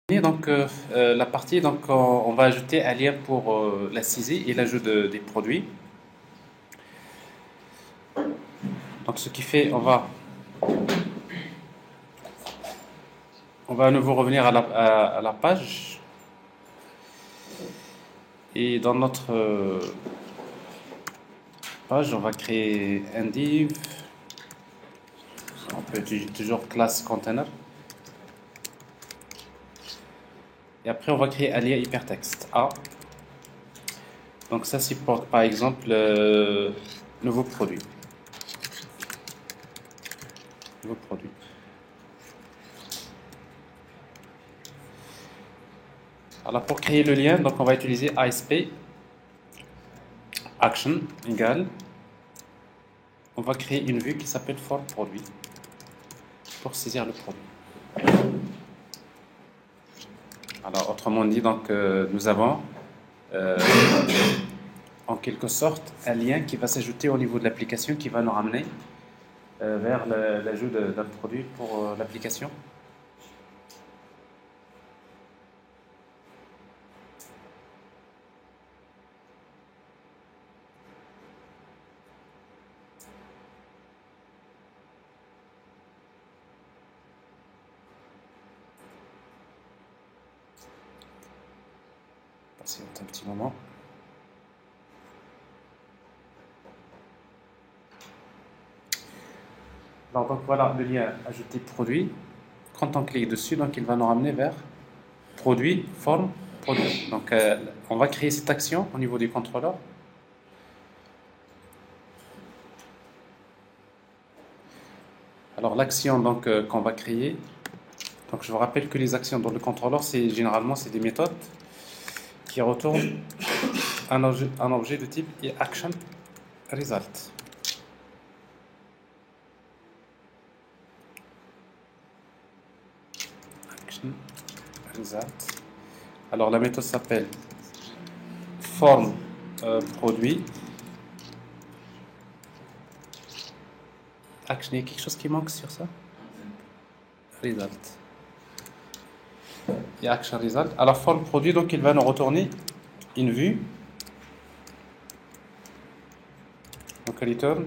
Donc, la partie, donc, on va ajouter un lien pour la saisie et l'ajout des produits. Donc, ce qui fait, on va à nouveau revenir à la page. Et dans notre page, on va créer un div. On peut utiliser toujours classe container. Et après, on va créer un lien hypertexte A. Donc, ça supporte par exemple nouveau produit. Nouveau produit. Alors, pour créer le lien, donc on va utiliser ASP action égale. On va créer une vue qui s'appelle for produit pour saisir le produit. Alors, autrement dit, donc nous avons en quelque sorte un lien qui va s'ajouter au niveau de l'application qui va nous ramener vers l'ajout d'un produit pour l'application. Patiente un petit moment. Alors, donc voilà le lien ajouter produit. Quand on clique dessus, donc il va nous ramener vers produit, forme, produit. Donc on va créer cette action au niveau du contrôleur. Alors l'action donc qu'on va créer. Donc je vous rappelle que les actions dans le contrôleur, c'est généralement des méthodes qui retournent un objet de type action result. Action result. Alors la méthode s'appelle forme produit. Action, il y a quelque chose qui manque sur ça? Result. Et action result. Alors forme produit, donc il va nous retourner une vue. Donc return.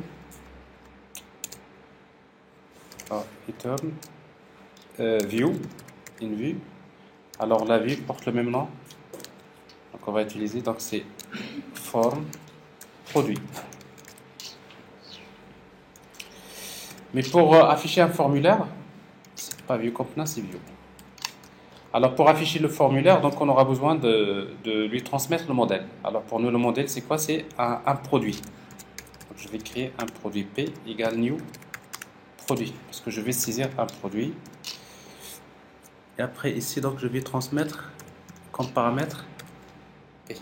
Return view, une vue. Alors la vue porte le même nom. Donc on va utiliser, donc c'est forme produit. Mais pour afficher un formulaire, c'est pas view component, c'est view. Alors pour afficher le formulaire, donc on aura besoin de lui transmettre le modèle. Alors pour nous le modèle c'est quoi? C'est un produit. Donc je vais créer un produit P égale new produit parce que je vais saisir un produit. Et après ici donc je vais transmettre comme paramètre P.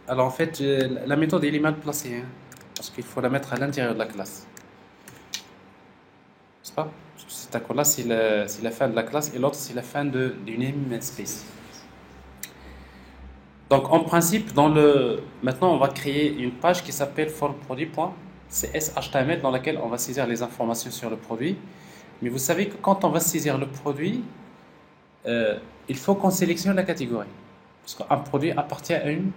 Alors en fait la méthode elle est mal placée hein, parce qu'il faut la mettre à l'intérieur de la classe. N'est-ce pas? Parce que cet accord-là c'est la fin de la classe et l'autre c'est la fin du namespace. Donc en principe, maintenant on va créer une page qui s'appelle formProduit.cs.html dans laquelle on va saisir les informations sur le produit. Mais vous savez que quand on va saisir le produit, il faut qu'on sélectionne la catégorie. Parce qu'un produit appartient à une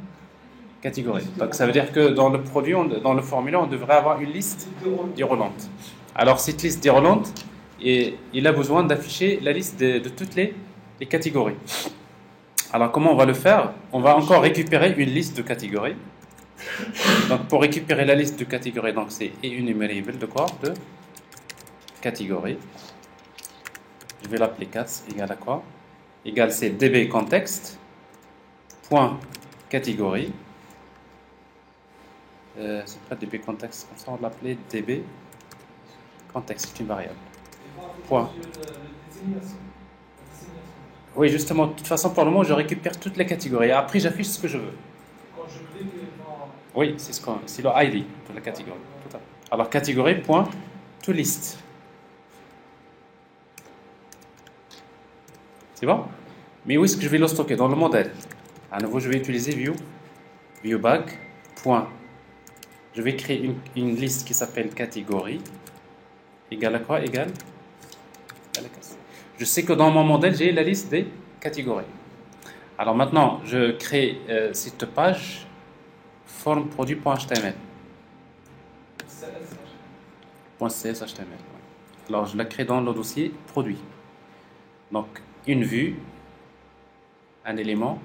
catégorie. Donc ça veut dire que dans le produit, dans le formulaire, on devrait avoir une liste déroulante. Alors cette liste déroulante, il a besoin d'afficher la liste de toutes les catégories. Alors comment on va le faire? On va encore récupérer une liste de catégories. Donc pour récupérer la liste de catégories, donc c'est enumerable de quoi? De catégorie. Je vais l'appeler cats égale à quoi? Égale c'est db context point catégorie. C'est pas db context, comme ça on l'appelait db context, c'est une variable. Point. Oui, justement, de toute façon, pour le moment, je récupère toutes les catégories. Après, j'affiche ce que je veux. Oui, c'est le ID de la catégorie. Tout à fait. Alors, catégorie, point, to list. C'est bon? Mais où est-ce que je vais le stocker? Dans le modèle. À nouveau, je vais utiliser view bag, point. je vais créer une liste qui s'appelle catégorie, égale à quoi? Égale à la case. Je sais que dans mon modèle, j'ai la liste des catégories. Alors maintenant, je crée cette page forme produit.html. .cshtml. Alors je la crée dans le dossier produit. Donc une vue, un élément.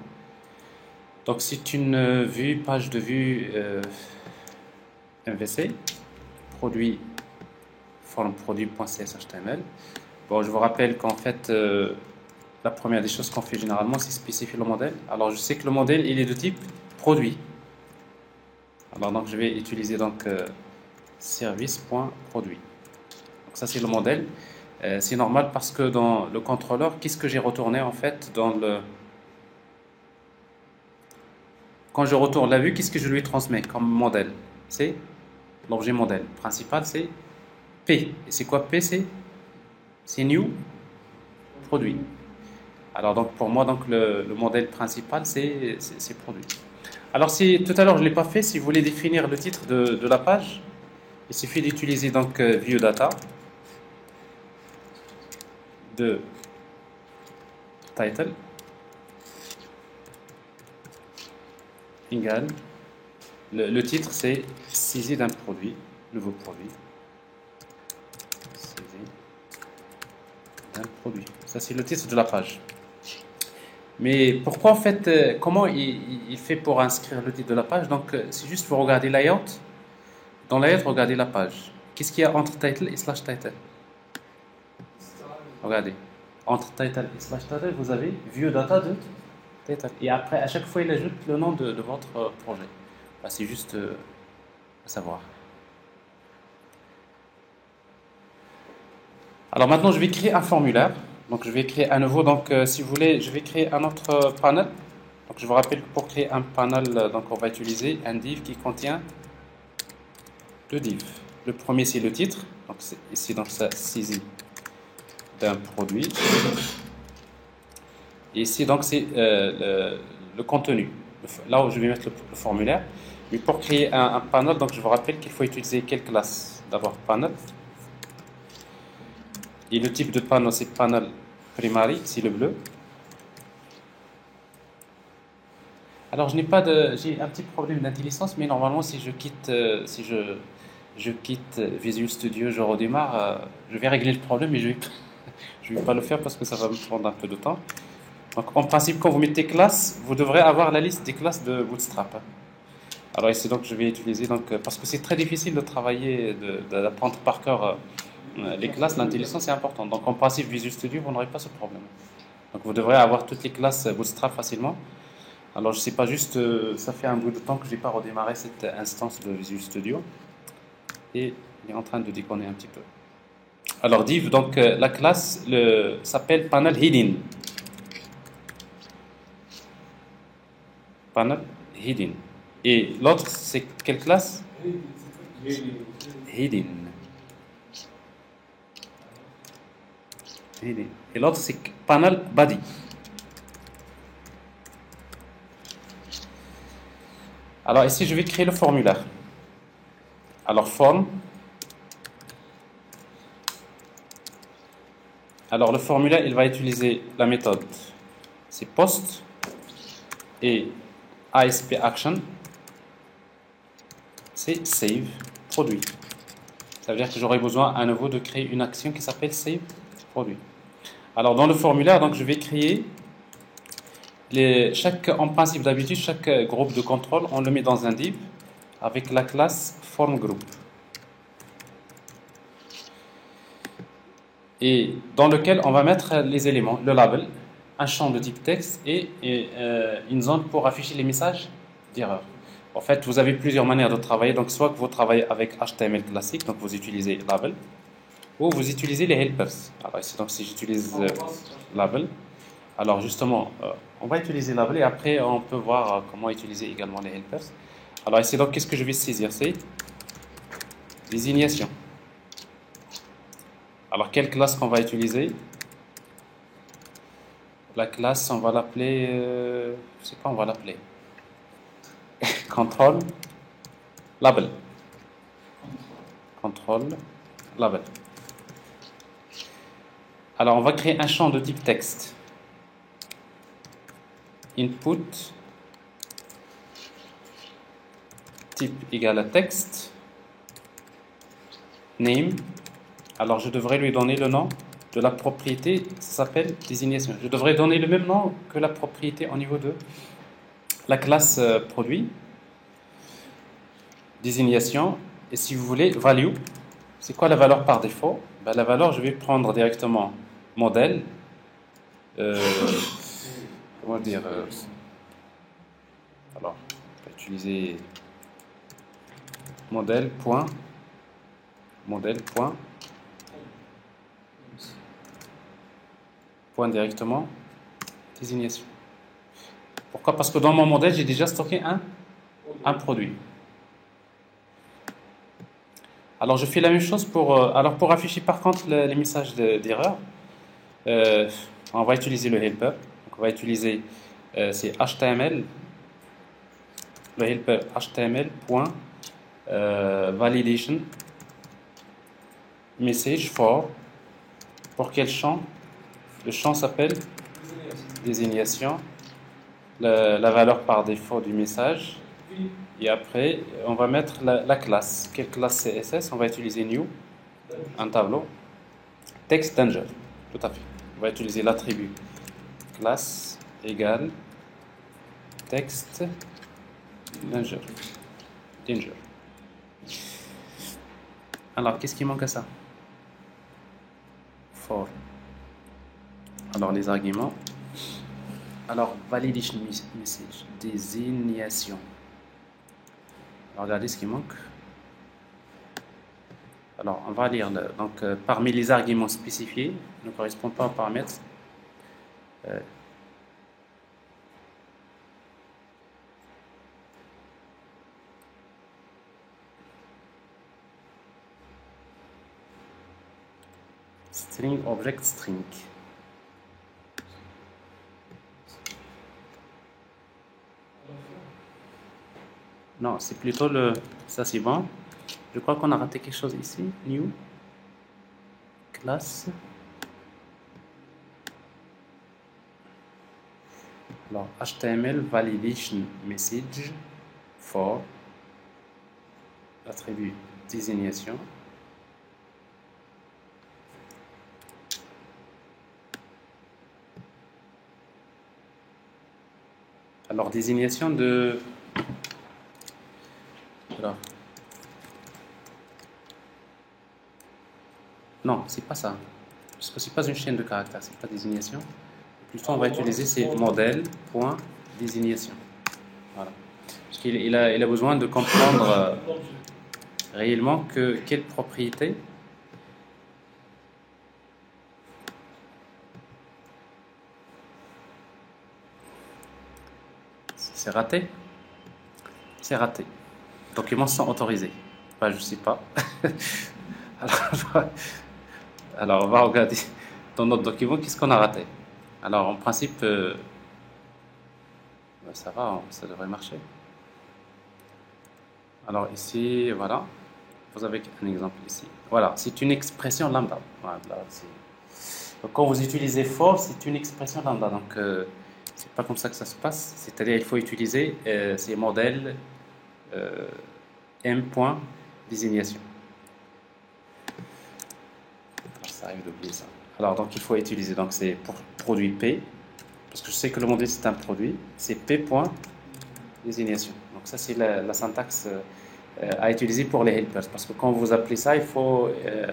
Donc c'est une vue, page de vue MVC, produit forme produit.cshtml. Bon, je vous rappelle qu'en fait, la première des choses qu'on fait généralement, c'est spécifier le modèle. Alors je sais que le modèle, il est de type produit. Alors donc je vais utiliser donc service.produit. Donc ça c'est le modèle. C'est normal parce que dans le contrôleur, qu'est-ce que j'ai retourné en fait dans le... Quand je retourne la vue, qu'est-ce que je lui transmets comme modèle? C'est l'objet modèle. Principal, c'est P. Et c'est quoi P? C'est new produit. Alors donc pour moi, donc, le modèle principal, c'est produit. Alors si tout à l'heure je ne l'ai pas fait, si vous voulez définir le titre de la page, il suffit d'utiliser donc view data de title égale le titre c'est saisie d'un produit, nouveau produit, saisie d'un produit. Ça c'est le titre de la page. Mais pourquoi en fait, comment il fait pour inscrire le titre de la page? Donc c'est juste pour regarder layout. Dans layout, regardez la page. Qu'est-ce qu'il y a entre title et slash title? Regardez. Entre title et slash title, vous avez view data de title. Et après, à chaque fois, il ajoute le nom de votre projet. Bah, c'est juste à savoir. Alors maintenant, je vais créer un formulaire. Donc je vais créer à nouveau. Donc si vous voulez, je vais créer un autre panel. Donc je vous rappelle que pour créer un panel, donc on va utiliser un div qui contient deux divs. Le premier c'est le titre. Donc ici donc ça saisie d'un produit. Et ici donc c'est le contenu. Là où je vais mettre le formulaire. Mais pour créer un panel, donc je vous rappelle qu'il faut utiliser quelle classe? D'abord panel. Et le type de panel, c'est panel primary, c'est le bleu. Alors j'ai un petit problème d'intelligence, mais normalement si je quitte Visual Studio, je redémarre, je vais régler le problème, mais je vais pas le faire parce que ça va me prendre un peu de temps. Donc en principe, quand vous mettez classe, vous devrez avoir la liste des classes de Bootstrap. Alors ici donc je vais utiliser parce que c'est très difficile de travailler, d'apprendre par cœur les classes. L'intelligence est importante. Donc en principe Visual Studio, vous n'aurez pas ce problème. Donc vous devrez avoir toutes les classes Bootstrap facilement. Alors je sais pas juste, ça fait un bout de temps que j'ai pas redémarré cette instance de Visual Studio et il est en train de déconner un petit peu. Alors div, donc la classe s'appelle panel hidden. Panel hidden. Et l'autre c'est quelle classe? Hidden. Et l'autre c'est panel body. Alors ici je vais créer le formulaire. Alors forme. Alors le formulaire il va utiliser la méthode c'est post et ASP action c'est save produit. Ça veut dire que j'aurai besoin à nouveau de créer une action qui s'appelle save produit. Alors dans le formulaire donc je vais créer en principe d'habitude chaque groupe de contrôle on le met dans un div avec la classe form group et dans lequel on va mettre les éléments, le label, un champ de type texte et une zone pour afficher les messages d'erreur. En fait, vous avez plusieurs manières de travailler. Donc, soit que vous travaillez avec HTML classique, donc vous utilisez label, ou vous utilisez les helpers. Alors ici, donc si j'utilise label, alors justement, on va utiliser label et après on peut voir comment utiliser également les helpers. Alors ici, donc qu'est-ce que je vais saisir? C'est désignation. Alors, quelle classe qu'on va utiliser? La classe, on va l'appeler... je sais pas, on va l'appeler. Control label. control label. Alors, on va créer un champ de type texte. Input type égale à texte. Name. Alors, je devrais lui donner le nom de la propriété, ça s'appelle désignation. Je devrais donner le même nom que la propriété au niveau de la classe produit. Désignation. Et si vous voulez, value. C'est quoi la valeur par défaut? Ben, la valeur, je vais prendre directement modèle. Comment dire alors, je vais utiliser modèle point directement désignation. Pourquoi? Parce que dans mon modèle, j'ai déjà stocké un produit. Alors, je fais la même chose pour afficher par contre les messages d'erreur. On va utiliser le helper. Donc, on va utiliser c'est HTML. Le helper HTML validation message for. Pour quel champ? Le champ s'appelle désignation. La valeur par défaut du message. Et après, on va mettre la classe. Quelle classe CSS? On va utiliser new, un tableau. Text danger, tout à fait. On va utiliser l'attribut classe égale text danger. Alors, qu'est-ce qui manque à ça? For. Alors, les arguments. Alors, validation message, désignation. Alors, regardez ce qui manque. Alors, on va lire. Donc, parmi les arguments spécifiés, ne correspondent pas aux paramètres. String, object, string. Non, c'est plutôt ça c'est bon. Je crois qu'on a raté quelque chose ici. New. Classe. Alors, HTML validation message for attribut désignation. Alors, désignation de... Alors. Non, c'est pas ça. Parce que c'est pas une chaîne de caractères, c'est pas désignation. Plutôt, on va utiliser ces modèle.désignation. Voilà. Parce qu'il a besoin de comprendre réellement quelle propriété. C'est raté? C'est raté. Documents sont autorisés. Enfin, je ne sais pas. Alors, on va regarder dans notre document qu'est-ce qu'on a raté. Alors, en principe, ça va, ça devrait marcher. Alors, ici, voilà. Vous avez un exemple ici. Voilà, c'est une expression lambda. Voilà, donc, quand vous utilisez for, c'est une expression lambda. Donc, c'est pas comme ça que ça se passe. C'est-à-dire, il faut utiliser ces modèles m.désignation. Ça arrive d'oublier ça. Alors, donc, il faut utiliser, donc, c'est pour produit P, parce que je sais que le modèle, c'est un produit, c'est P.désignation. Donc, ça, c'est la syntaxe à utiliser pour les helpers, parce que quand vous appelez ça, il faut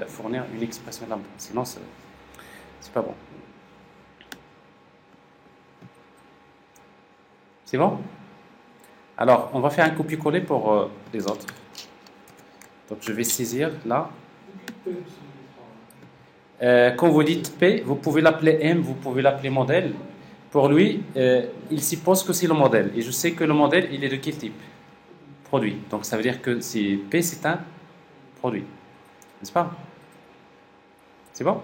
fournir une expression lambda, sinon, c'est pas bon. C'est bon? Alors, on va faire un copier-coller pour les autres. Donc, je vais saisir là. Quand vous dites P, vous pouvez l'appeler M, vous pouvez l'appeler modèle. Pour lui, il suppose que c'est le modèle. Et je sais que le modèle, il est de quel type? Produit. Donc ça veut dire que P, c'est un produit. N'est-ce pas? C'est bon?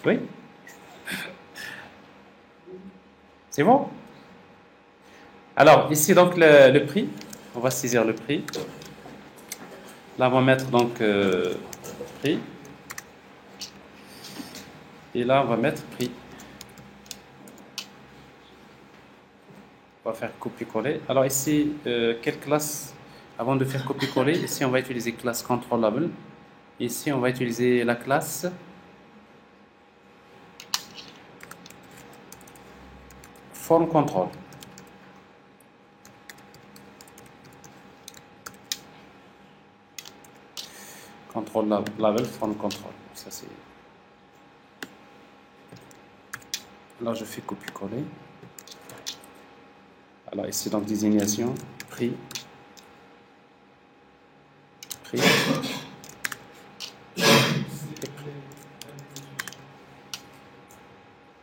Oui? C'est bon? Alors, ici donc le prix. On va saisir le prix. Là, on va mettre donc prix. Et là, on va mettre prix. On va faire copier-coller. Alors ici, quelle classe? Avant de faire copier-coller, ici on va utiliser classe controllable. Ici, on va utiliser la classe form control. Control label form control. Ça c'est. Là, je fais copier-coller. Alors ici donc désignation, prix.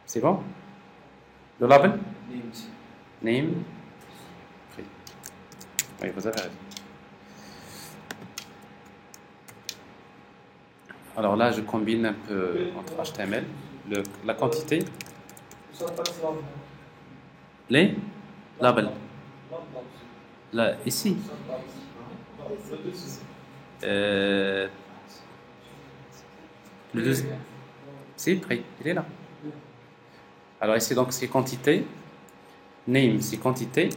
C'est bon? Le label? Name. Prix. Oui, vous avez raison. Alors là, je combine un peu entre HTML, la quantité, les labels. Là, ici. Le deuxième. C'est prix, il est là. Alors ici, donc, c'est quantité. Name, c'est quantité.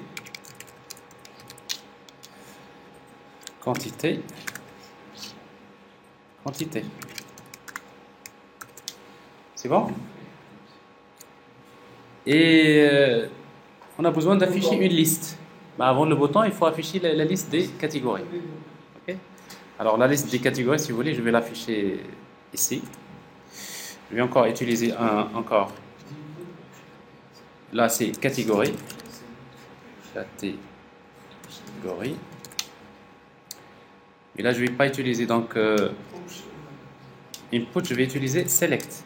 Quantité. Quantité. C'est bon? Et on a besoin d'afficher une liste. Mais avant le bouton, il faut afficher la liste des catégories. Okay? Alors la liste des catégories, si vous voulez, je vais l'afficher ici. Je vais encore utiliser encore. Là, c'est catégorie. Catégorie. Mais là, je ne vais pas utiliser donc input, je vais utiliser select.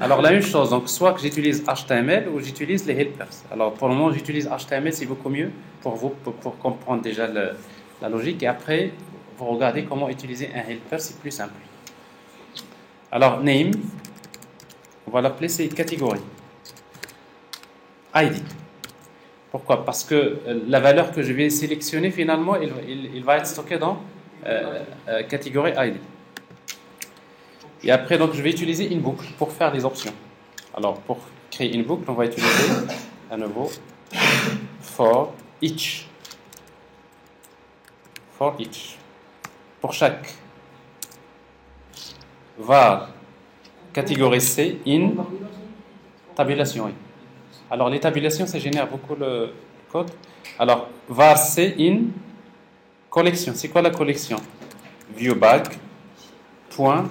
Alors la même chose, donc soit que j'utilise HTML ou j'utilise les helpers. Alors pour le moment, j'utilise HTML, c'est beaucoup mieux pour vous, pour comprendre déjà la logique. Et après, vous regardez comment utiliser un helper, c'est plus simple. Alors name, on va l'appeler c'est catégorie. ID. Pourquoi? Parce que la valeur que je vais sélectionner finalement, il va être stocké dans catégorie ID. Et après, donc, je vais utiliser une boucle pour faire les options. Alors, pour créer une boucle, on va utiliser à nouveau for each. For each. Pour chaque var catégorie C in tabulation. Alors, les tabulations, ça génère beaucoup le code. Alors, var C in collection. C'est quoi la collection? Viewbag. Point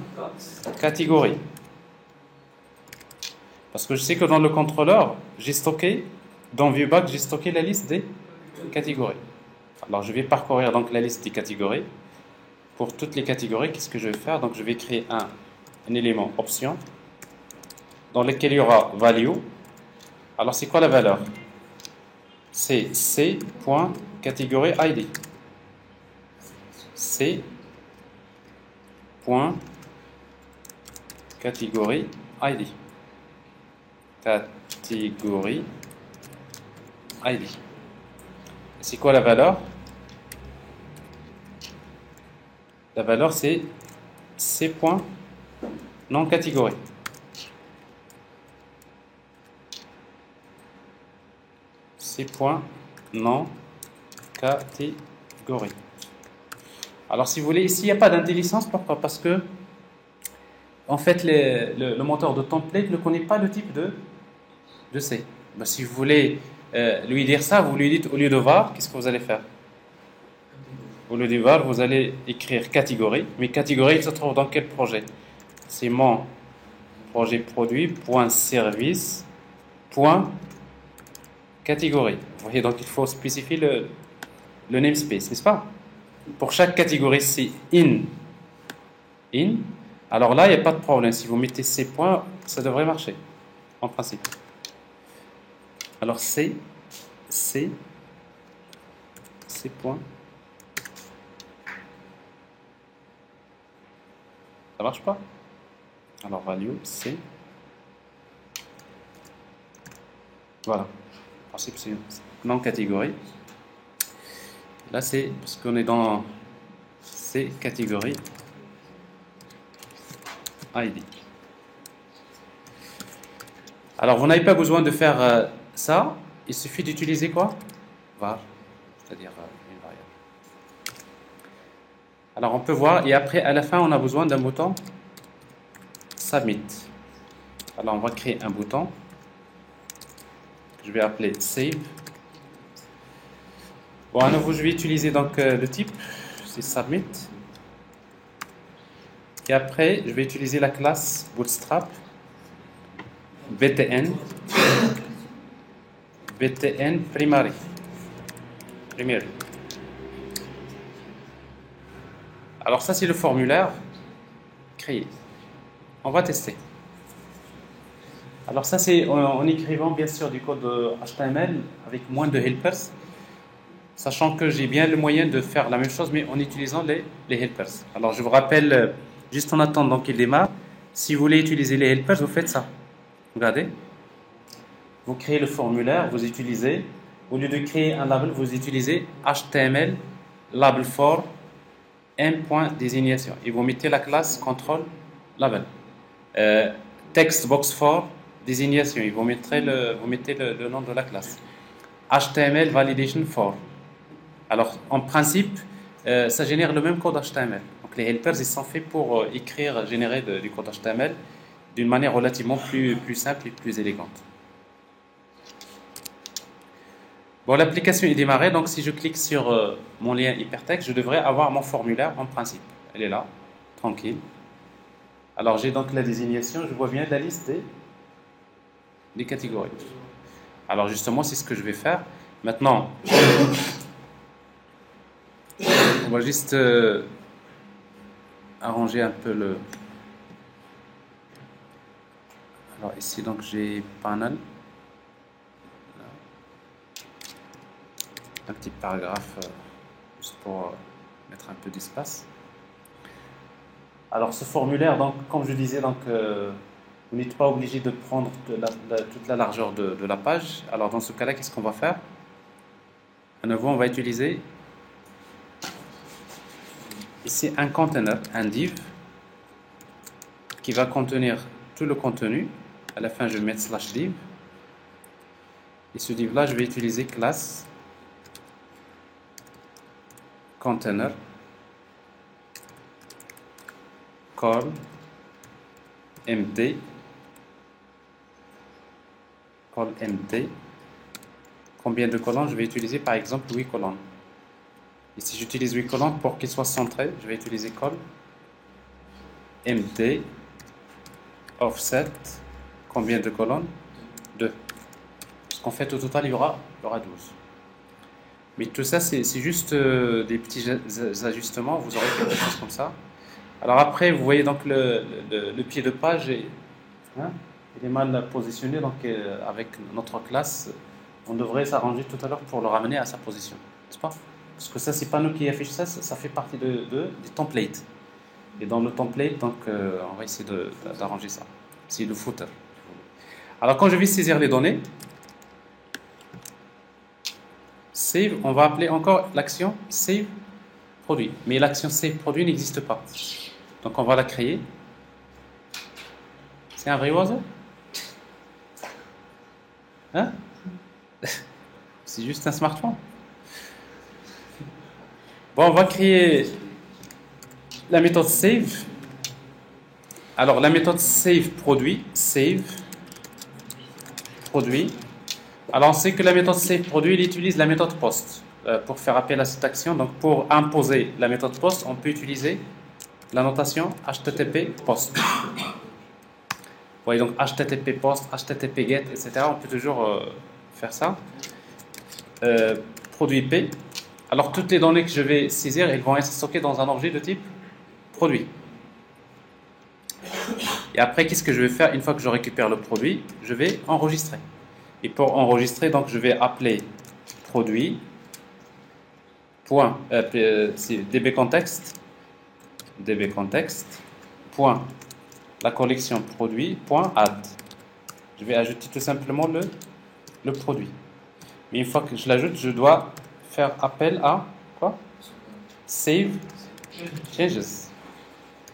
catégorie. Parce que je sais que dans le contrôleur, j'ai stocké, dans ViewBag, j'ai stocké la liste des catégories. Alors je vais parcourir donc la liste des catégories. Pour toutes les catégories, qu'est-ce que je vais faire? Donc je vais créer un élément option dans lequel il y aura value. Alors c'est quoi la valeur? C'est C.catégorie ID. C. Catégorie ID. Catégorie ID. C'est quoi la valeur? La valeur c'est C. Non catégorie. C. Non catégorie. Alors si vous voulez, ici il n'y a pas d'intelligence, pourquoi? Parce que en fait le moteur de template ne connaît pas le type de C. Ben, si vous voulez lui dire ça, vous lui dites au lieu de var, qu'est-ce que vous allez faire? Au lieu de var, vous allez écrire catégorie, mais catégorie, il se trouve dans quel projet? C'est mon projet produit, point service, point catégorie. Vous voyez, donc il faut spécifier le namespace, n'est-ce pas? Pour chaque catégorie, c'est in. Alors là, il n'y a pas de problème. Si vous mettez ces points, ça devrait marcher, en principe. Alors C points. Ça marche pas? Alors value, C. Voilà. En principe, c'est non catégorie. Là, c'est parce qu'on est dans c'est catégorie ID. Alors, vous n'avez pas besoin de faire ça. Il suffit d'utiliser quoi? Var, c'est-à-dire une variable. Alors, on peut voir, et après, à la fin, on a besoin d'un bouton Submit. Alors, on va créer un bouton que je vais appeler Save. Bon, à nouveau, je vais utiliser donc le type, c'est Submit. Et après, je vais utiliser la classe Bootstrap btn primary. Alors ça, c'est le formulaire créé. On va tester. Alors ça, c'est en écrivant bien sûr du code HTML avec moins de helpers, sachant que j'ai bien le moyen de faire la même chose, mais en utilisant les helpers. Alors je vous rappelle, juste en attendant qu'il démarre, si vous voulez utiliser les helpers, vous faites ça. Regardez. Vous créez le formulaire, vous utilisez, au lieu de créer un label, vous utilisez HTML label for m.désignation et vous mettez la classe control label. Text box for désignation et vous mettez le nom de la classe. HTML validation for. Alors en principe, ça génère le même code HTML. Donc les helpers ils sont faits pour générer du code HTML d'une manière relativement plus simple et plus élégante. Bon, l'application est démarrée, donc si je clique sur mon lien hypertexte, je devrais avoir mon formulaire en principe. Elle est là, tranquille. Alors j'ai donc la désignation, je vois bien la liste des catégories. Alors justement, c'est ce que je vais faire. Maintenant, on va juste arranger un peu le... Alors ici, donc j'ai panel. Un petit paragraphe juste pour mettre un peu d'espace. Alors ce formulaire, donc, comme je disais, donc, vous n'êtes pas obligé de prendre toute la largeur de la page. Alors dans ce cas-là, qu'est-ce qu'on va faire? À nouveau, on va utiliser ici un container, un div, qui va contenir tout le contenu. À la fin, je vais mettre /div. Et ce div-là, je vais utiliser classe container call empty combien de colonnes je vais utiliser? Par exemple 8 colonnes. Et si j'utilise 8 colonnes, pour qu'il soit centré, je vais utiliser call empty offset combien de colonnes? 2. Parce qu'en fait au total il y aura 12. Mais tout ça, c'est juste des petits ajustements. Vous aurez quelque chose comme ça. Alors après, vous voyez donc le pied de page, il est mal positionné. Donc avec notre classe, on devrait s'arranger tout à l'heure pour le ramener à sa position. N'est-ce pas? Parce que ça, c'est pas nous qui affichons ça, ça fait partie du template. Et dans le template, donc, on va essayer d'arranger ça. C'est le footer. Alors quand je vais saisir les données, save, on va appeler encore l'action save produit. Mais l'action save produit n'existe pas. Donc on va la créer. C'est un vrai oiseau? Hein? C'est juste un smartphone. Bon, on va créer la méthode save. Alors la méthode save produit. Alors on sait que la méthode saveProduit, il utilise la méthode post pour faire appel à cette action. Donc pour imposer la méthode post, on peut utiliser la notation HTTP post. Vous voyez donc HTTP post, HTTP get, etc. On peut toujours faire ça. Produit P. Alors toutes les données que je vais saisir, elles vont être stockées dans un objet de type produit. Et après, qu'est-ce que je vais faire? Une fois que je récupère le produit, je vais enregistrer. Et pour enregistrer, donc je vais appeler produit dbcontext point la collection produit point add. Je vais ajouter tout simplement le produit. Mais une fois que je l'ajoute, je dois faire appel à quoi? Save changes.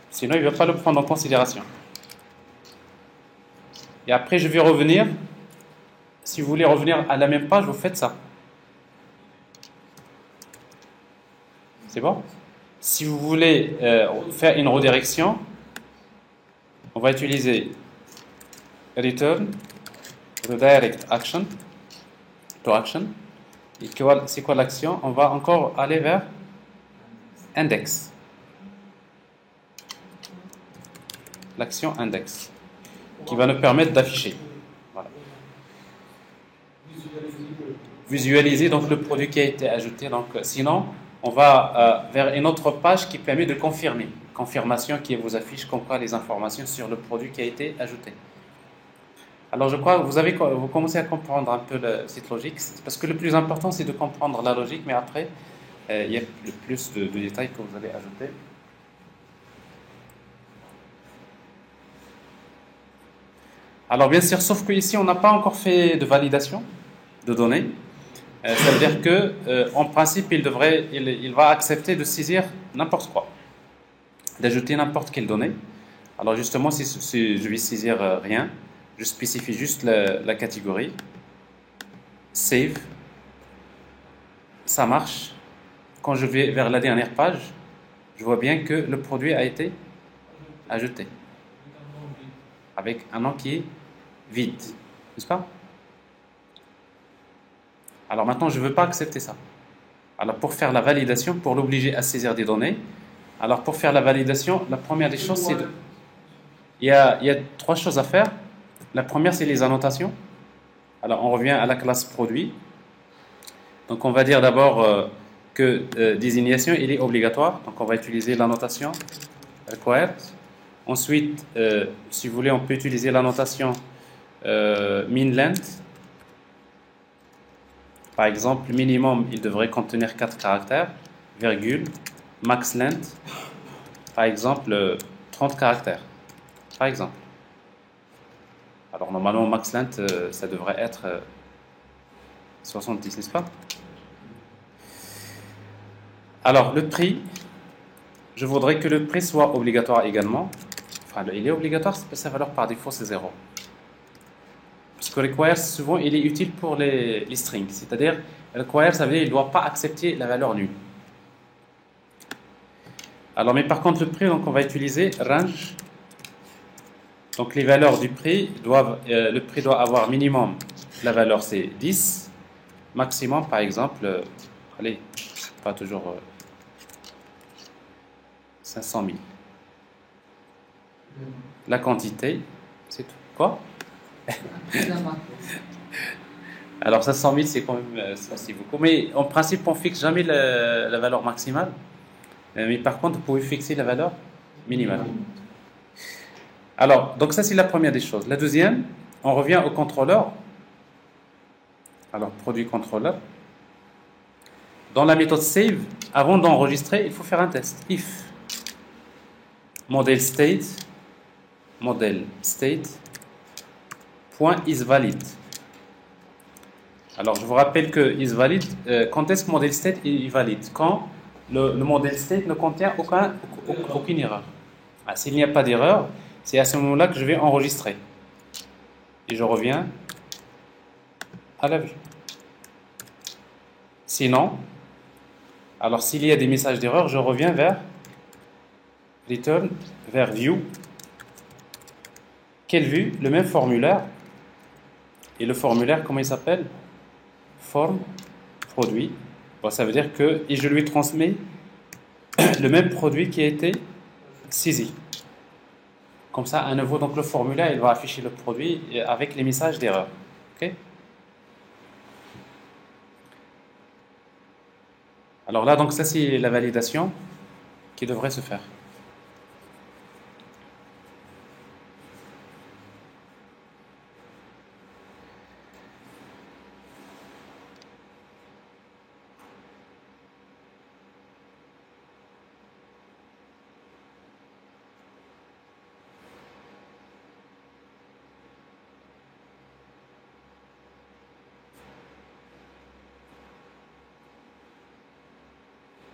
Sinon, il ne va pas le prendre en considération. Et après, je vais revenir. Si vous voulez revenir à la même page, vous faites ça. C'est bon? Si vous voulez faire une redirection, on va utiliser return, redirect action, to action. Et c'est quoi l'action? On va encore aller vers index. L'action index, qui va nous permettre d'afficher. Voilà. Visualiser donc le produit qui a été ajouté. Donc, sinon, on va vers une autre page qui permet de confirmer. Confirmation qui vous affiche comme quoi les informations sur le produit qui a été ajouté. Alors, je crois que vous commencez à comprendre un peu cette logique. Parce que le plus important, c'est de comprendre la logique, mais après, il y a le plus de détails que vous allez ajouter. Alors, bien sûr, sauf qu'ici, on n'a pas encore fait de validation de données. Ça veut dire que, en principe, il va accepter de saisir n'importe quoi, d'ajouter n'importe quelle donnée. Alors justement, si je vais saisir rien, je spécifie juste la catégorie, save, ça marche. Quand je vais vers la dernière page, je vois bien que le produit a été ajouté, avec un nom qui est vide, n'est-ce pas? Alors maintenant, je ne veux pas accepter ça. Alors pour faire la validation, pour l'obliger à saisir des données, alors pour faire la validation, la première des choses, c'est il y a 3 choses à faire. La première, c'est les annotations. Alors on revient à la classe produit. Donc on va dire d'abord que désignation, il est obligatoire. Donc on va utiliser l'annotation required. Ensuite, si vous voulez, on peut utiliser l'annotation min length. Par exemple, minimum, il devrait contenir 4 caractères, virgule, max length, par exemple, 30 caractères, par exemple. Alors, normalement, max length, ça devrait être 70, n'est-ce pas? Alors, le prix, je voudrais que le prix soit obligatoire également. Enfin, il est obligatoire, sa valeur par défaut, c'est 0. Parce que require, souvent, il est utile pour les strings. C'est-à-dire, require, ça veut dire qu'il ne doit pas accepter la valeur nulle. Alors, mais par contre, le prix, donc, on va utiliser range. Donc, les valeurs du prix le prix doit avoir minimum, la valeur c'est 10. Maximum, par exemple, allez, pas toujours 500 000. La quantité, c'est tout. Quoi? Alors 500 000, c'est quand même c'est beaucoup. Mais en principe, on fixe jamais la valeur maximale. Mais par contre, vous pouvez fixer la valeur minimale. Alors, donc ça, c'est la première des choses. La deuxième, on revient au contrôleur. Alors, produit contrôleur. Dans la méthode save, avant d'enregistrer, il faut faire un test. If model state point isValid. Alors, je vous rappelle que isValid, quand est-ce que model state est valide? Quand le model state ne contient aucune erreur. S'il n'y a pas d'erreur, c'est à ce moment-là que je vais enregistrer. Et je reviens à la vue. Sinon, alors s'il y a des messages d'erreur, je reviens vers return, vers view. Quelle vue? Le même formulaire. Et le formulaire, comment il s'appelle? Form produit. Bon, ça veut dire que et je lui transmets le même produit qui a été saisi. Comme ça, à nouveau, donc le formulaire, il va afficher le produit avec les messages d'erreur. Ok? Alors là, donc ça, c'est la validation qui devrait se faire.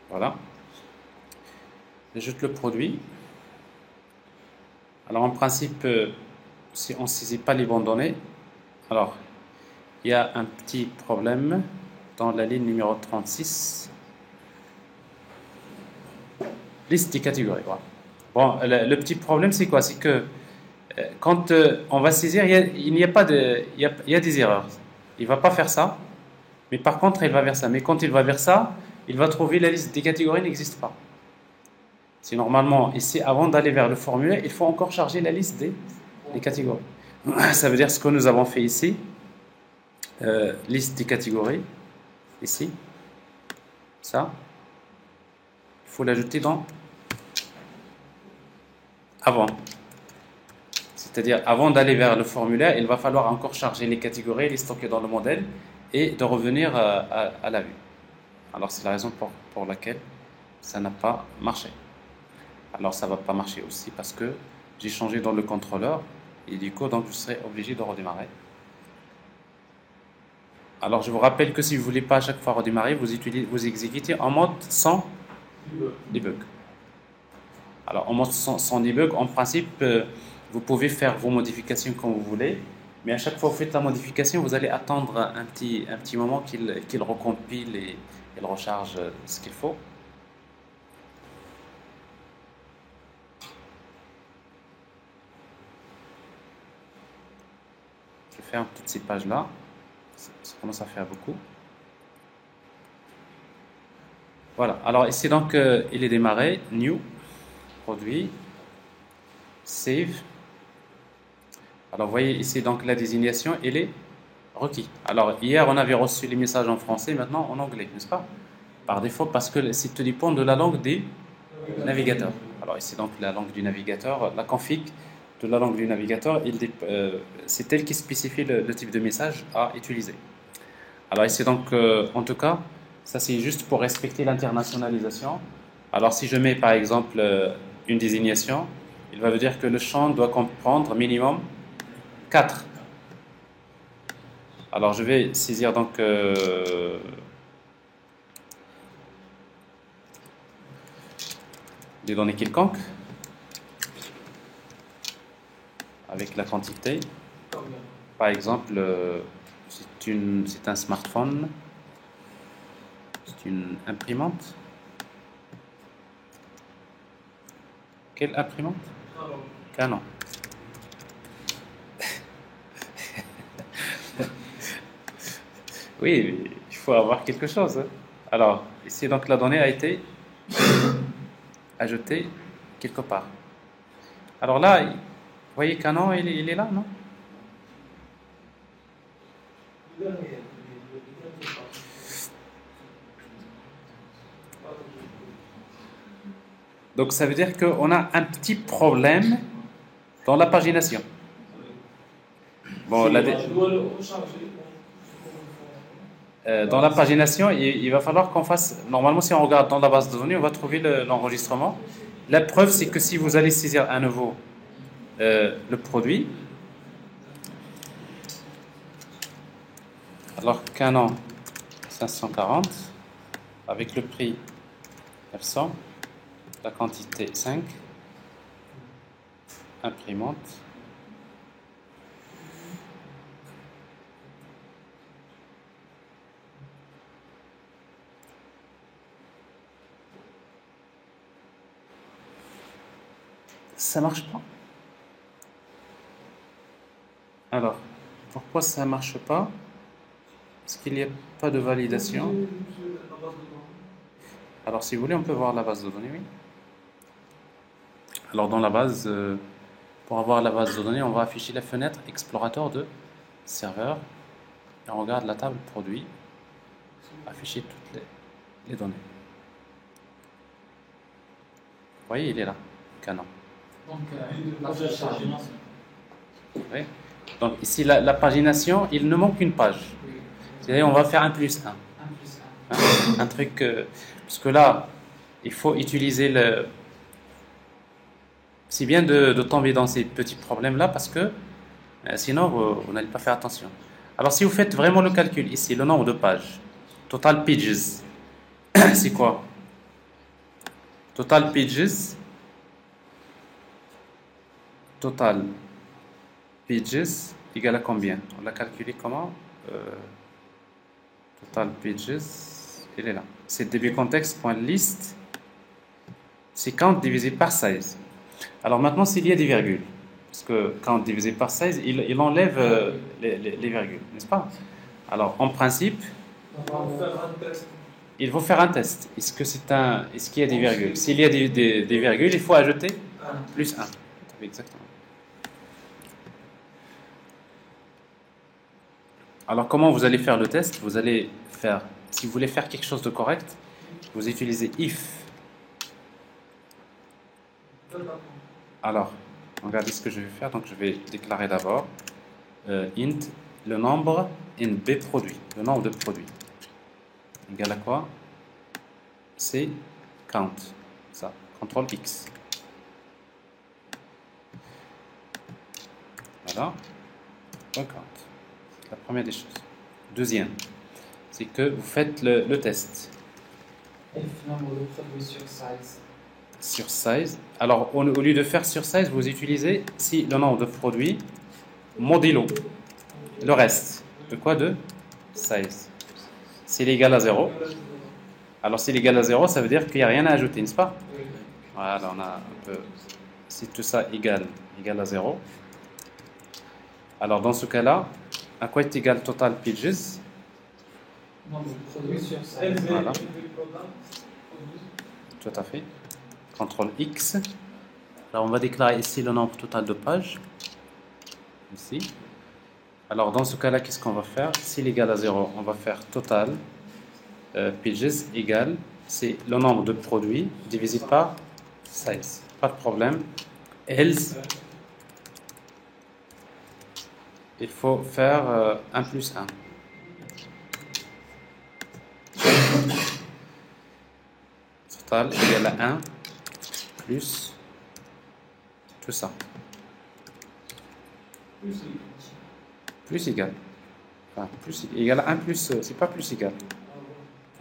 Voilà. J'ajoute le produit. Alors en principe, si on ne saisit pas les bonnes données, alors il y a un petit problème dans la ligne numéro 36. Liste des catégories. Voilà. Bon, le petit problème, c'est quoi? C'est que quand on va saisir, il n'y a pas de, il y a des erreurs. Il ne va pas faire ça, mais par contre, il va vers ça. Mais quand il va vers ça, il va trouver la liste des catégories n'existe pas. C'est normalement, ici, avant d'aller vers le formulaire, il faut encore charger la liste des catégories. Ça veut dire ce que nous avons fait ici. Liste des catégories, ici. Ça. Il faut l'ajouter dans avant. C'est-à-dire, avant d'aller vers le formulaire, il va falloir encore charger les catégories, les stocker dans le modèle et de revenir à la vue. Alors, c'est la raison pour laquelle ça n'a pas marché. Alors, ça ne va pas marcher aussi parce que j'ai changé dans le contrôleur et du coup, donc, je serai obligé de redémarrer. Alors, je vous rappelle que si vous ne voulez pas à chaque fois redémarrer, vous exécutez en mode sans debug. Alors, en mode sans debug, en principe, vous pouvez faire vos modifications comme vous voulez, mais à chaque fois que vous faites la modification, vous allez attendre un petit moment qu'il recompile et il recharge ce qu'il faut. Je vais faire toutes ces pages-là. Ça commence à faire beaucoup. Voilà. Alors ici, donc, il est démarré. New. Produit. Save. Alors, vous voyez ici, donc, la désignation, elle est requis. Alors, hier, on avait reçu les messages en français, maintenant en anglais, n'est-ce pas? Par défaut, parce que c'est tout dépend de la langue du navigateur. Alors, ici, donc, la langue du navigateur, la config de la langue du navigateur, c'est elle qui spécifie le type de message à utiliser. Alors, ici, donc, en tout cas, ça, c'est juste pour respecter l'internationalisation. Alors, si je mets, par exemple, une désignation, il va me dire que le champ doit comprendre minimum 4. Alors, je vais saisir donc des données quelconques avec la quantité. Par exemple, c'est un smartphone, c'est une imprimante. Quelle imprimante? Canon. Oui, il faut avoir quelque chose. Alors, ici, donc, la donnée a été ajoutée quelque part. Alors là, vous voyez Canon, il est là, non? Donc, ça veut dire qu'on a un petit problème dans la pagination. Bon, dans la pagination, il va falloir qu'on fasse... Normalement, si on regarde dans la base de données, on va trouver l'enregistrement. La preuve, c'est que si vous allez saisir à nouveau le produit, alors Canon 540, avec le prix 900, la quantité 5, imprimante, ça marche pas. Alors, pourquoi ça marche pas? Parce qu'il n'y a pas de validation. Alors, si vous voulez, on peut voir la base de données, oui. Alors, dans la base, pour avoir la base de données, on va afficher la fenêtre explorateur de serveur. Et on regarde la table produit, afficher toutes les données. Vous voyez, il est là, Canon. Donc, la pagination. Oui. Donc, ici, la pagination, il ne manque qu'une page. C'est-à-dire, on va faire 1 plus 1. 1 plus 1. Un truc... parce que là, il faut utiliser le... C'est bien de tomber dans ces petits problèmes-là parce que sinon, vous n'allez pas faire attention. Alors, si vous faites vraiment le calcul ici, le nombre de pages, total pages, c'est quoi? Total pages. Total pages égale à combien? On l'a calculé comment? Total pages, il est là. C'est dbcontext.list, c'est count divisé par size. Alors maintenant, s'il y a des virgules, parce que count divisé par size, il enlève les virgules, n'est-ce pas? Alors en principe, il faut faire un test. Est-ce qu'il y a des virgules? S'il y a des virgules, il faut ajouter plus 1. Exactement. Alors comment vous allez faire le test? Vous allez faire, si vous voulez faire quelque chose de correct, vous utilisez if. Alors, regardez ce que je vais faire. Donc je vais déclarer d'abord int le nombre in b produit, le nombre de produits. Égal à quoi? C'est count. Ça, CTRL X. Voilà. Count. C'est la première des choses. Deuxième, c'est que vous faites le test. If nombre de produits sur size. Sur size. Alors, au lieu de faire sur size, vous utilisez si le nombre de produits modulo le reste. De quoi? De size. S'il est égal à 0. Alors, s'il est égal à 0, ça veut dire qu'il n'y a rien à ajouter, n'est-ce pas? Voilà, on a un peu. Si tout ça égale à 0. Alors, dans ce cas-là, à quoi est égal total pages? Nombre de produits sur size. Voilà. Tout à fait. CTRL X. Alors, on va déclarer ici le nombre total de pages. Ici. Alors, dans ce cas-là, qu'est-ce qu'on va faire? S'il est égal à 0, on va faire total pages égale, c'est le nombre de produits divisé par size. Pas de problème. Else, il faut faire 1 plus 1. Total égale à 1 plus tout ça. Plus égal. Enfin, plus égal à 1 plus, c'est pas plus égal.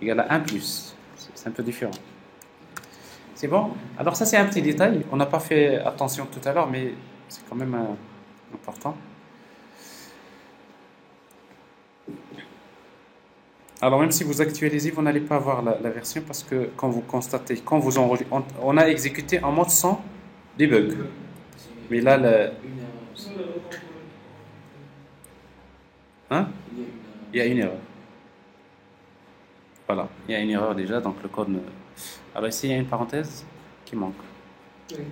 Égal à 1 plus. C'est un peu différent. C'est bon? Alors ça c'est un petit détail. On n'a pas fait attention tout à l'heure, mais c'est quand même important. Alors même si vous actualisez, vous n'allez pas avoir la version parce que quand vous constatez, quand vous enregistrez, on a exécuté en mode sans debug. Mais là, hein? Il y a une erreur. Voilà, il y a une erreur déjà, donc le code ne... Alors ici, il y a une parenthèse qui manque. Oui.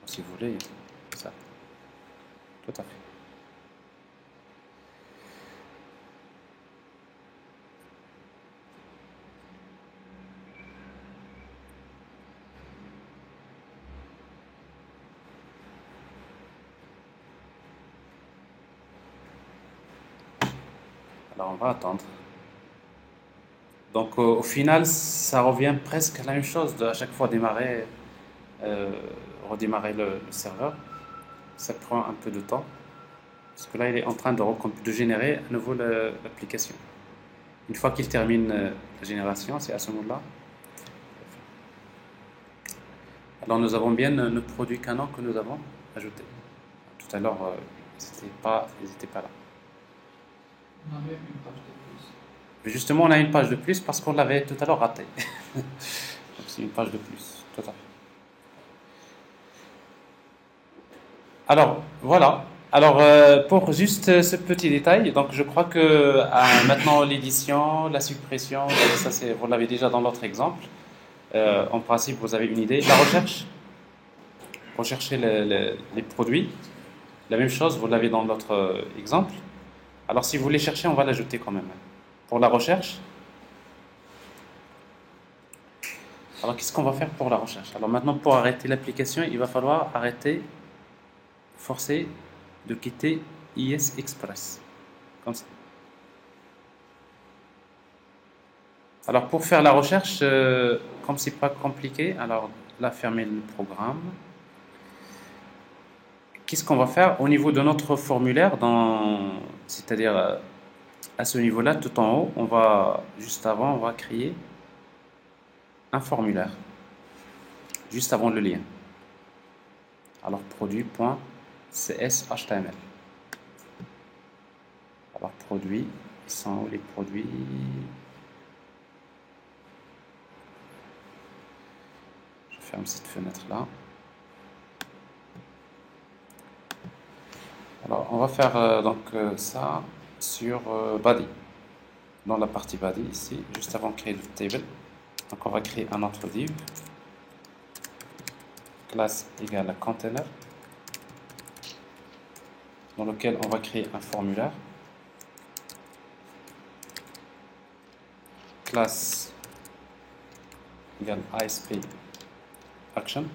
Si vous voulez, ça. Tout à fait. Alors on va attendre. Donc au final, ça revient presque à la même chose de à chaque fois démarrer, redémarrer le serveur. Ça prend un peu de temps. Parce que là, il est en train de générer à nouveau l'application. Une fois qu'il termine la génération, c'est à ce moment-là. Alors nous avons bien nos produits Canon que nous avons ajoutés. Tout à l'heure, ils n'étaient pas là. On a même une page de plus. Mais justement, on a une page de plus parce qu'on l'avait tout à l'heure raté. Donc c'est une page de plus. Tout à fait. Alors, voilà. Alors, pour juste ce petit détail, donc je crois que maintenant l'édition, la suppression, ça vous l'avez déjà dans l'autre exemple. En principe, vous avez une idée. La recherche, rechercher les produits. La même chose, vous l'avez dans l'autre exemple. Alors, si vous voulez chercher, on va l'ajouter quand même. Pour la recherche, alors qu'est-ce qu'on va faire pour la recherche? Alors maintenant, pour arrêter l'application, il va falloir forcer de quitter IS Express. Comme ça. Alors pour faire la recherche, comme c'est pas compliqué, alors là, fermer le programme. Qu'est-ce qu'on va faire au niveau de notre formulaire, c'est-à-dire à ce niveau-là, tout en haut, juste avant, on va créer un formulaire juste avant le lien. Alors produit.cshtml. Alors produit, ils sont où les produits? Je ferme cette fenêtre là. Alors on va faire ça sur body. Dans la partie body ici, juste avant de créer le table. Donc on va créer un autre div. Classe égale à container. Dans lequel on va créer un formulaire. Classe égale ASP action.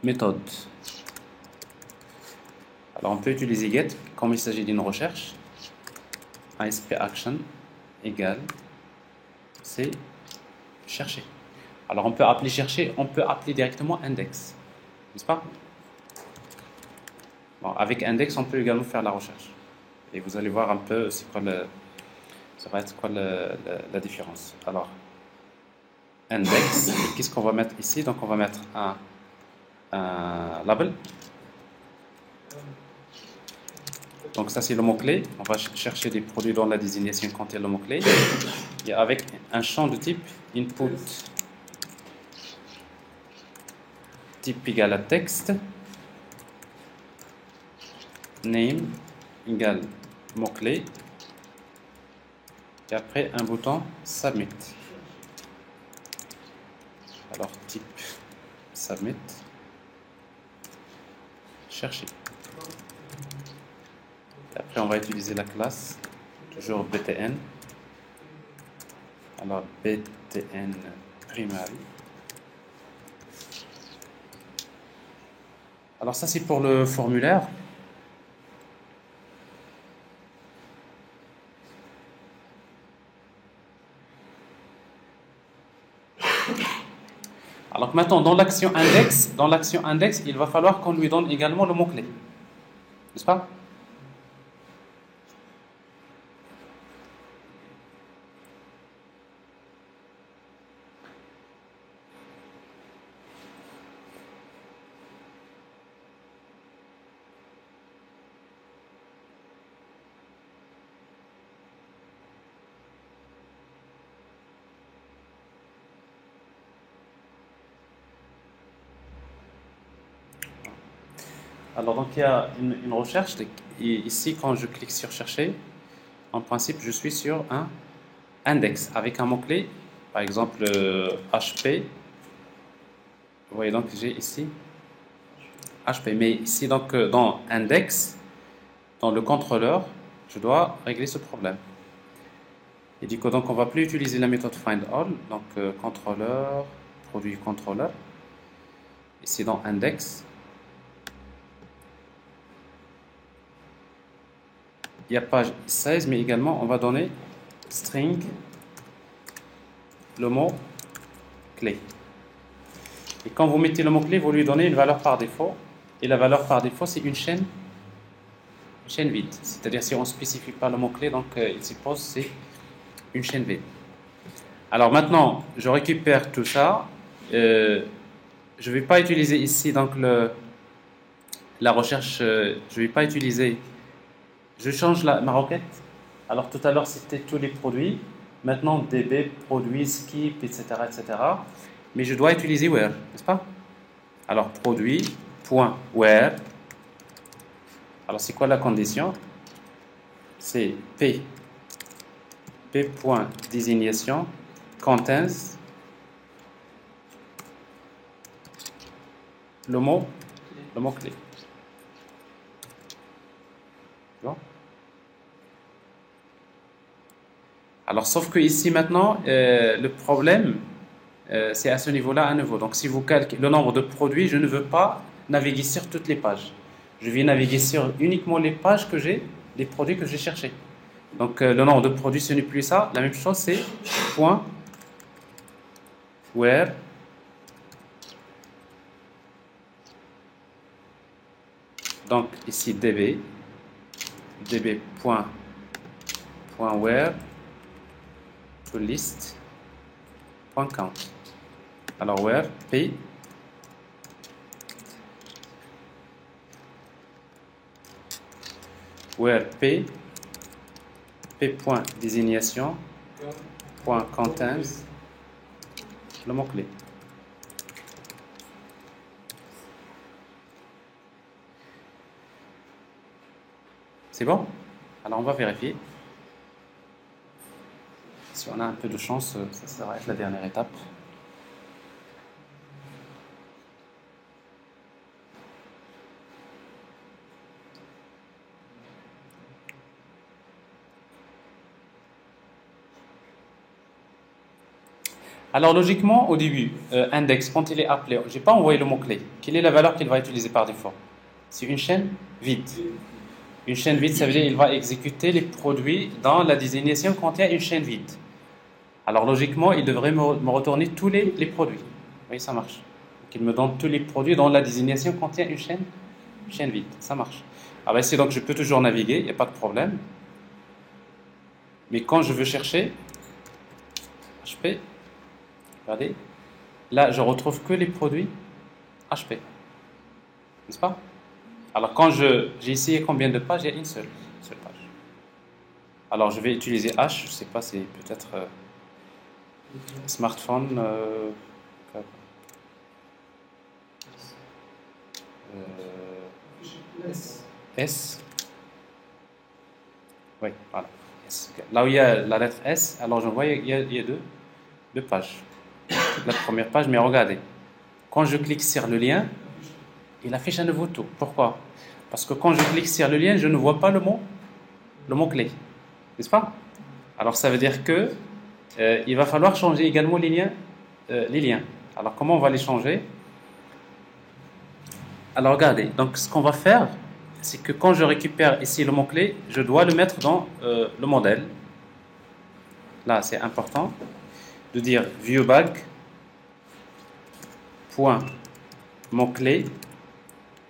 Méthode. Alors on peut utiliser get comme il s'agit d'une recherche. ASP action égale c'est chercher. Alors on peut appeler chercher, on peut appeler directement index, n'est-ce pas? Bon, avec index on peut également faire la recherche. Et vous allez voir un peu c'est quoi ça va être quoi la différence. Alors index, qu'est-ce qu'on va mettre ici? Donc on va mettre un label. Donc ça c'est le mot-clé. On va chercher des produits dans la désignation quand il y a le mot-clé. Et avec un champ de type input type égale à texte, name égale mot-clé, et après un bouton submit. Alors type submit, chercher. Et après on va utiliser la classe, toujours btn. Alors btn primary. Alors ça c'est pour le formulaire. Alors maintenant dans l'action index, il va falloir qu'on lui donne également le mot-clé. N'est-ce pas? Alors donc il y a une recherche et ici quand je clique sur chercher, en principe je suis sur un index avec un mot-clé, par exemple HP. Vous voyez donc j'ai ici HP, mais ici donc dans index, dans le contrôleur, je dois régler ce problème. Et du coup donc on va plus utiliser la méthode findAll, donc contrôleur, produit contrôleur, ici dans index. Il y a page 16, mais également on va donner string, le mot clé. Et quand vous mettez le mot clé, vous lui donnez une valeur par défaut. Et la valeur par défaut, c'est une chaîne vide. C'est-à-dire si on ne spécifie pas le mot clé, donc il suppose c'est une chaîne vide. Alors maintenant, je récupère tout ça. Je ne vais pas utiliser ici donc la recherche. Je ne vais pas utiliser. Je change ma requête. Alors tout à l'heure c'était tous les produits. Maintenant db, produit, skip, etc., etc. Mais je dois utiliser where, n'est-ce pas? Alors produit.where. Alors c'est quoi la condition? C'est p.désignation contains le mot clé. Bon. Alors, sauf que ici maintenant, le problème, c'est à ce niveau-là à nouveau. Donc, si vous calculez le nombre de produits, je ne veux pas naviguer sur toutes les pages. Je vais naviguer sur uniquement les pages que j'ai, les produits que j'ai cherchés. Donc, le nombre de produits, ce n'est plus ça. La même chose, c'est point where donc ici db.where to list point count. Alors where p point désignation point contains le mot-clé. C'est bon? Alors on va vérifier. Si on a un peu de chance, ça va être la dernière étape. Alors logiquement, au début, index, quand il est appelé, je n'ai pas envoyé le mot-clé. Quelle est la valeur qu'il va utiliser par défaut? C'est une chaîne vide. Une chaîne vide, ça veut dire qu'il va exécuter les produits dans la désignation quand il y a une chaîne vide. Alors logiquement, il devrait me retourner tous les produits. Oui, ça marche. Donc, il me donne tous les produits dans la désignation quand il y a une chaîne vide. Ça marche. Alors ici, donc, je peux toujours naviguer, il n'y a pas de problème. Mais quand je veux chercher, HP, regardez, là, je retrouve que les produits HP. N'est-ce pas? Alors quand j'ai essayé combien de pages, il y a une seule page. Alors je vais utiliser H, je ne sais pas, c'est peut-être smartphone. S. Oui, voilà. S. Là où il y a la lettre S, alors je vois il y a deux pages. La première page, mais regardez, quand je clique sur le lien, il affiche à nouveau tout. Pourquoi? Parce que quand je clique sur le lien, je ne vois pas le mot-clé. N'est-ce pas? Alors ça veut dire que il va falloir changer également les liens. Alors comment on va les changer? Alors regardez, donc ce qu'on va faire, c'est que quand je récupère ici le mot-clé, je dois le mettre dans le modèle. Là, c'est important de dire viewBag point mot-clé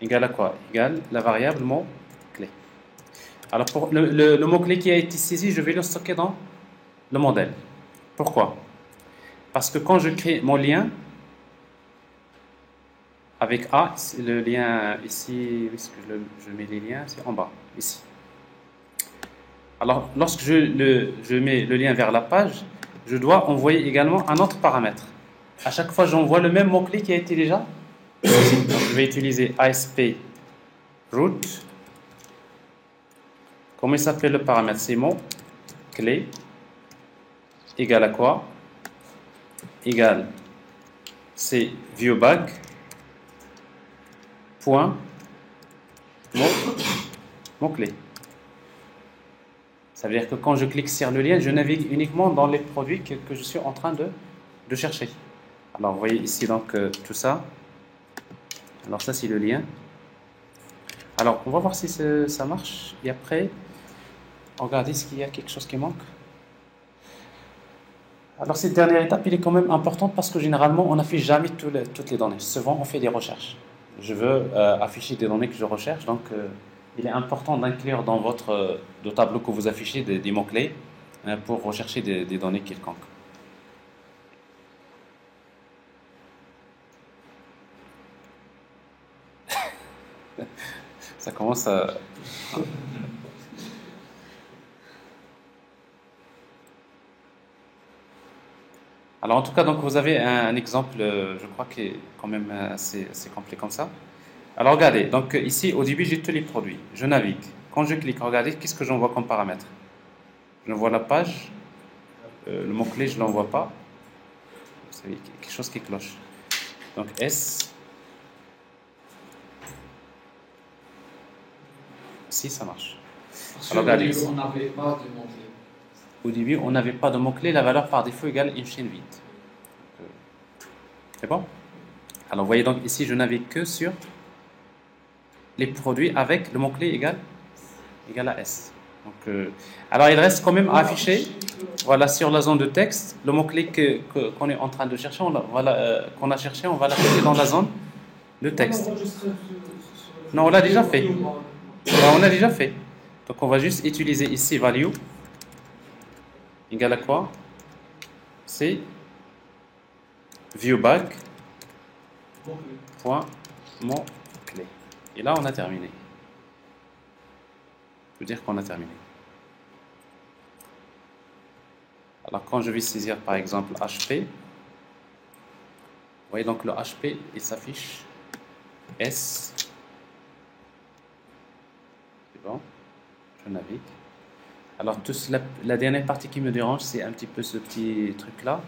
égale à quoi? Égale la variable mot-clé. Alors pour le mot-clé qui a été saisi, je vais le stocker dans le modèle. Pourquoi? Parce que quand je crée mon lien avec A, le lien ici, puisque je mets les liens, c'est en bas, ici. Alors lorsque je mets le lien vers la page, je dois envoyer également un autre paramètre. À chaque fois, j'envoie le même mot-clé qui a été déjà. Donc, je vais utiliser ASP root. Comment il s'appelle le paramètre? C'est mot-clé égale à quoi? Égale c'est viewBag point mot-clé. Ça veut dire que quand je clique sur le lien, je navigue uniquement dans les produits que je suis en train de chercher. Alors vous voyez ici donc tout ça. Alors ça c'est le lien. Alors on va voir si ça marche. Et après, regardez s'il y a quelque chose qui manque. Alors cette dernière étape, elle est quand même importante parce que généralement on n'affiche jamais toutes les données. Souvent on fait des recherches. Je veux afficher des données que je recherche, donc il est important d'inclure dans votre tableau que vous affichez des mots-clés pour rechercher des données quelconques. Ça commence à... Alors en tout cas, donc vous avez un exemple, je crois qui est quand même assez complet comme ça. Alors regardez, donc ici au début j'ai tous les produits, je navigue. Quand je clique, regardez, qu'est-ce que j'envoie comme paramètre? Je vois la page, le mot-clé je ne l'envoie pas. C'est quelque chose qui cloche. Donc S. Si ça marche. Alors, regardez, on n'avait pas de mot-clé. Au début, on n'avait pas de mot-clé, la valeur par défaut égale une chaîne vide. C'est bon? Alors, vous voyez donc ici, je navigue que sur les produits avec le mot-clé égal à S. Donc, alors, il reste quand même à afficher, voilà, sur la zone de texte, le mot-clé qu'on est en train de chercher, qu'on a cherché, on va l'afficher dans la zone de texte. Non, on l'a déjà fait. On a déjà fait. Donc, on va juste utiliser ici value égale à quoi? c'est viewback point mot clé. Et là, on a terminé. Je veux dire qu'on a terminé. Alors, quand je vais saisir, par exemple, HP, vous voyez donc le HP, il s'affiche S. C'est bon. Je navigue. Alors, la dernière partie qui me dérange, c'est un petit peu ce petit truc-là.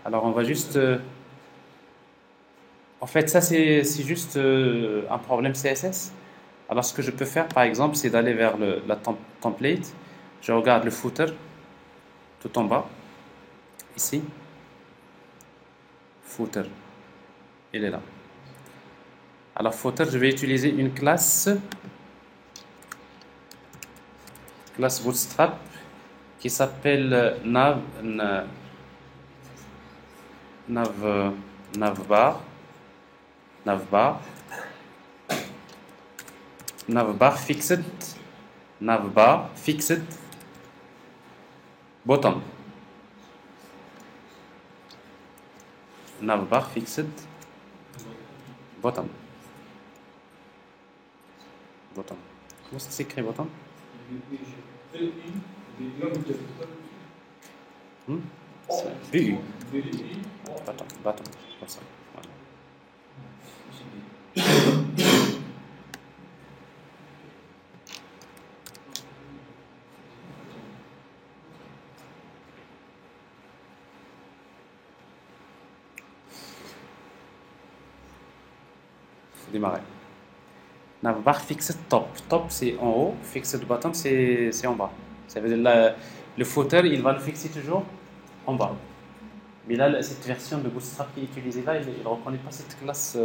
Alors, on va juste... en fait, ça, c'est juste un problème CSS. Alors, ce que je peux faire, par exemple, c'est d'aller vers la template. Je regarde le footer, tout en bas. Ici. Footer. Il est là. Alors, footer, je vais utiliser une classe Bootstrap qui s'appelle navbar fixed bottom. Navbar fixed bottom. Comment ça s'écrit bottom? BU. Bottom. Comme ça. Voilà. Démarrer. Navbar fixed top. Top c'est en haut, fixed bottom c'est en bas. Ça veut dire le footer il va le fixer toujours en bas. Mais là cette version de Bootstrap qui est utilisée là, il ne reconnaît pas cette classe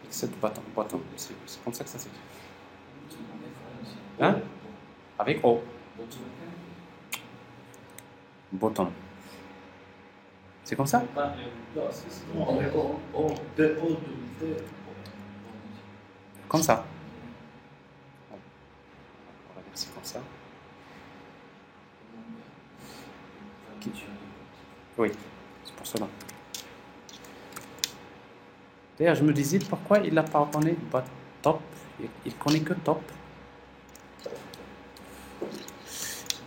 fixed bottom. C'est comme ça que ça s'écrit. Hein? Avec O. Bottom. C'est comme ça? Comme ça. On va dire c'est comme ça. Oui, c'est pour cela. D'ailleurs, je me disais pourquoi il n'a pas reconnu top. Il connaît que top.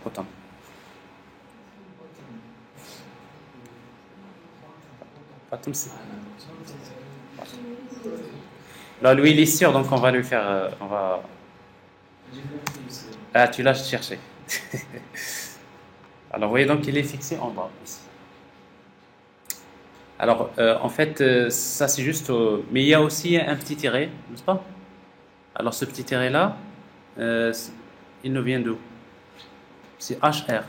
Bottom. Bottom, c'est. Là, lui, il est sûr, donc on va lui faire... Ah, tu l'as cherché. Alors, vous voyez, donc, il est fixé en bas, ici. Alors, en fait, ça, c'est juste... mais il y a aussi un petit tiret, n'est-ce pas? Alors, ce petit tiret-là, il nous vient d'où? C'est HR.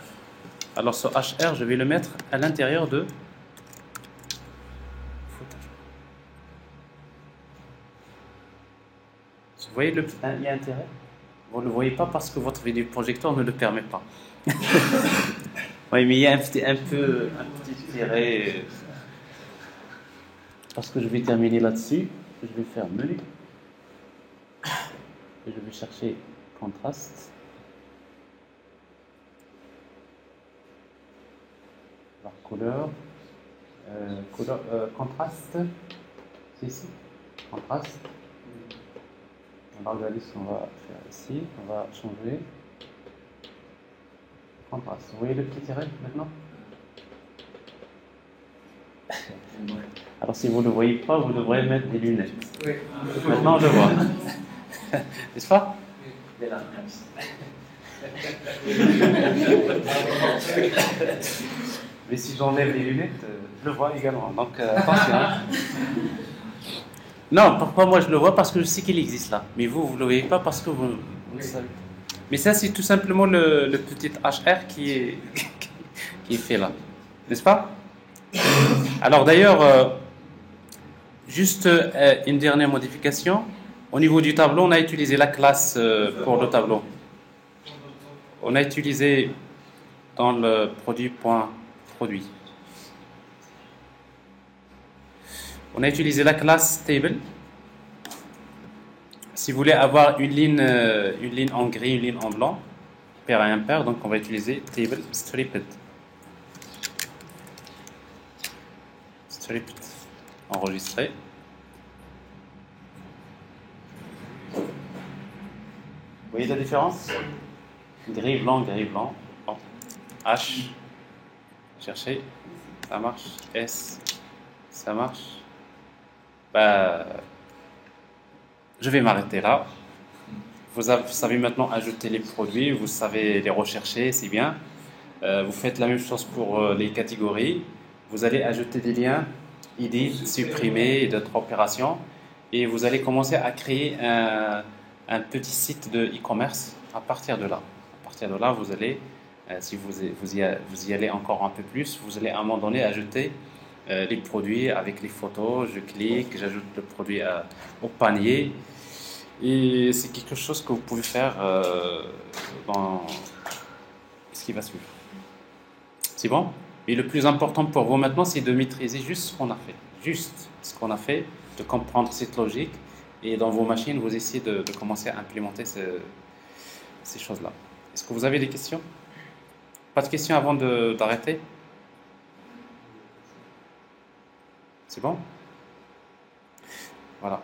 Alors, ce HR, je vais le mettre à l'intérieur de... Vous voyez, il y a un tiret. Vous ne le voyez pas parce que votre vidéoprojecteur ne le permet pas. Oui, mais il y a un petit tiret. Parce que je vais terminer là-dessus. Je vais faire menu. Et je vais chercher contraste. Alors, couleur. Contraste. C'est ici. Contraste. On va regarder ce qu'on va faire ici. On va changer. Contraste. Vous voyez le petit tiret maintenant? Alors si vous ne le voyez pas, vous devrez mettre des lunettes. Oui. Maintenant on le voit. N'est-ce pas? Mais si j'enlève les lunettes, je le vois également. Donc attention. Non, pourquoi moi je le vois? Parce que je sais qu'il existe là. Mais vous ne le voyez pas parce que vous le savez. Mais ça, c'est tout simplement le petit HR qui est fait là. N'est-ce pas? Alors d'ailleurs, juste une dernière modification. Au niveau du tableau, on a utilisé la classe pour le tableau. On a utilisé dans le produit.produit. On a utilisé la classe table. Si vous voulez avoir une ligne en gris, une ligne en blanc, pair à impair, donc on va utiliser table stripped. Script enregistré. Vous voyez la différence? Gris, blanc, gris, blanc. Bon. H, cherchez, ça marche. S, ça marche. Bah, je vais m'arrêter là. Vous savez maintenant ajouter les produits, vous savez les rechercher, c'est bien. Vous faites la même chose pour les catégories. Vous allez ajouter des liens, edit, supprimer et d'autres opérations. Et vous allez commencer à créer un petit site de e-commerce à partir de là. À partir de là, vous allez, si vous y allez encore un peu plus, vous allez à un moment donné ajouter les produits avec les photos. Je clique, j'ajoute le produit au panier. Et c'est quelque chose que vous pouvez faire dans ce qui va suivre. C'est bon? Et le plus important pour vous maintenant, c'est de maîtriser juste ce qu'on a fait. Juste ce qu'on a fait, de comprendre cette logique. Et dans vos machines, vous essayez de commencer à implémenter ces choses-là. Est-ce que vous avez des questions? Pas de questions avant d'arrêter? C'est bon? Voilà.